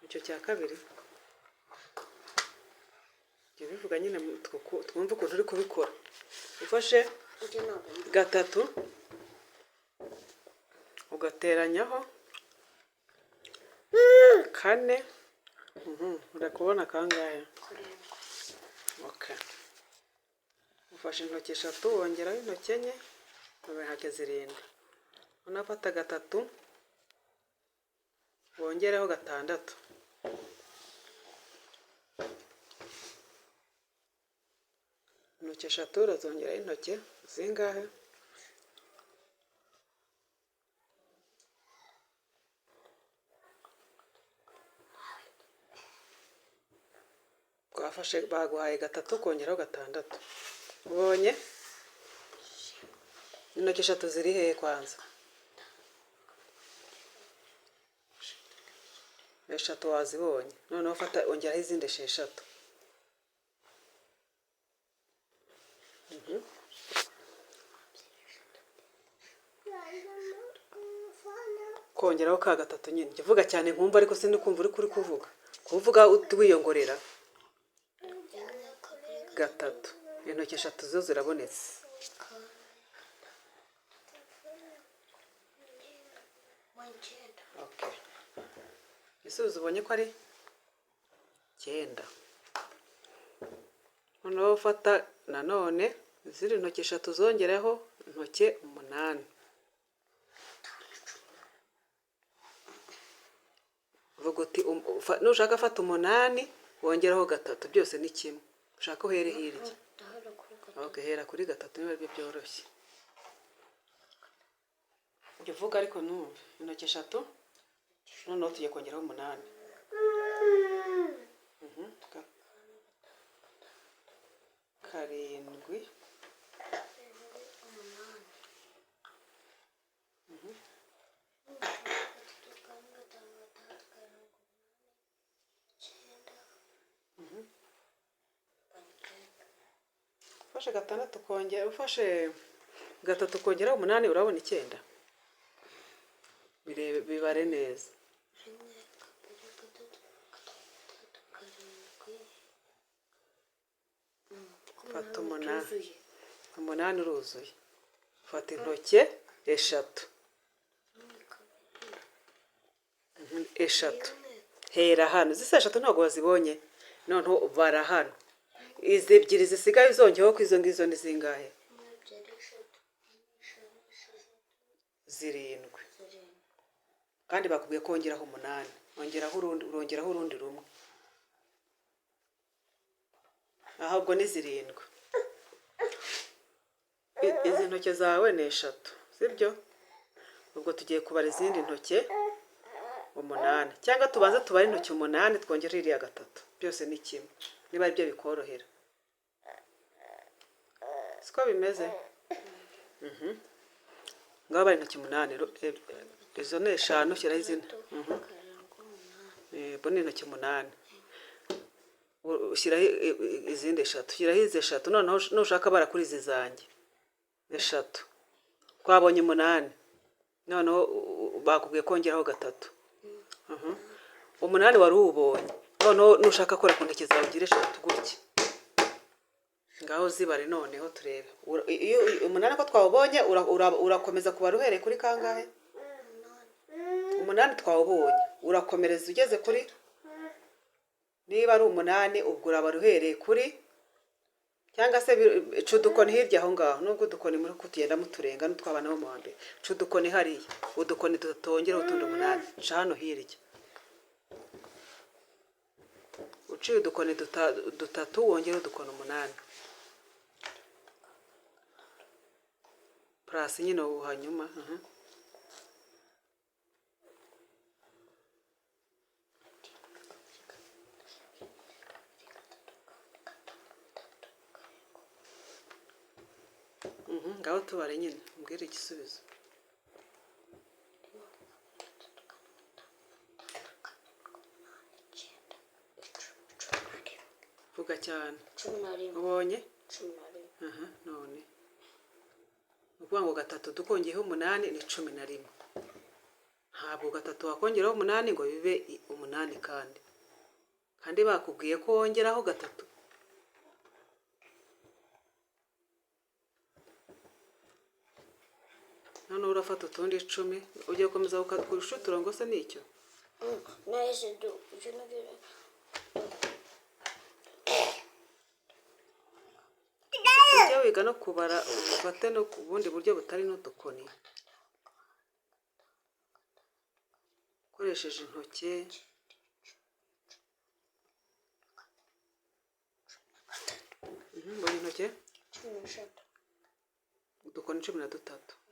icyo cya kabiri jya bivuga nyine twumve ukuntu uri kubikora. Ufashe gatatu ugateranyaho kane. Urakubona kangahe? Okay. Ufashe intoki eshatu wongeraho intoki enye ubihaga zirindwi. Unafata gatatu wongereho gatandatu. Intoki eshatu urazongeraho intoki zingahe? Twafashe baguhaye gatatu kongeraho gatandatu. Ubonye? Intoki eshatu ziri hehe kwanza? Eshatu wazibonye. Noneho fata ongeraho izindi esheshatu. Kongeraho ka gatatu nyine. Jya uvuga cyane nkumva ariko sinikumva uri kuri kuvuga. Kuvuga wiyongorera. Gatatu. Intoki eshatu zo zirabonetse. Okay. Igisubizo ubonye ko ari 9. Noneho ufata nanone izindi ntoki eshatu zongereho intoki 8. Vuga uti nushaka fata 8 wongeraho gatatu byose ni kimwe. Ushaka uhere hirya. Okay, hera kuri gatatu niba aribyo byoroshye. Ujye uvuga ariko numve. Intoki eshatu noneho tugiye kongeraho 8. Karindwi. Ufashe gatandatu kongera, ufashe gatatu kongeraho 8 urabona 9. Bibare neza. Fata 8. 8 uruzuye. Fata intoki eshatu. Eshatu. Hera hano. Zisa eshatu ntabwo wazibonye. Noneho bara hano. Izi ebyiri zisigaye zongeyeho ko izo ngizo ni zingahe? 7. Kandi bakubwiye kongeraho 8. Urongeraho urundi rumwe. Ahubwo ni 7. Izi ntoki zawe ni 3, sibyo? Ubwo tugiye kubara izindi ntoki 8. Cyangwa tubanza tubare intoki 8 twongera iriya gatatu. Byose ni kimwe. Niba aribyo bikorohera. Siko bimeze? Ngaho bari intoki 8. Izo ni 5 shyiraho izindi. Bone intoki 8. Ushyiraho izindi 3. Shyiraho izi 3. Noneho nushaka bara kuri izi zanjye. 3. Twabonye 8. Noneho bakubwiye kongeraho gatatu. 8 wari ubonye. Noneho nushaka kora ku ntoki zawe ugire 3 gutya. Ngaho zibare noneho turebe. Iyo 8 ko twawubonye urakomeza kubara uhereye kuri kangahe? 8 twawubonye. Urakomereza ugeze kuri niba ari 8 ubwo urabara uhereye kuri cyangwa se cudukoni hirya aho ngaho. Nubwo dukoni muri kutugenda muturenga n'utwabana bo mu mbere. Cudukoni hariya. Udukoni tutongera utundi 8. Ca hano hirya. Uciye udukoni dutatu wongera udukoni 8. Plus nyine hanyuma. Ngaho tubare nyine mbwira igisubizo. Vuga cyane. 11. Ubonye? 11. None. Ukuvuga ngo gatatu dukongeyeho 8 ni 11. ntabwo gatatu wakongeraho umunani ngo bibe umunani kandi bakubwiye ko wongeraho gatatu. Noneho urafata utundi 10 ugiye gukomeza kurusha uturongo se nicyo. Nahise uje nagira ujya wiga no kubara ufate no ku bundi buryo butari n'udukoni ukoresheje intoki. Mbona intoki 13. udukoni 13.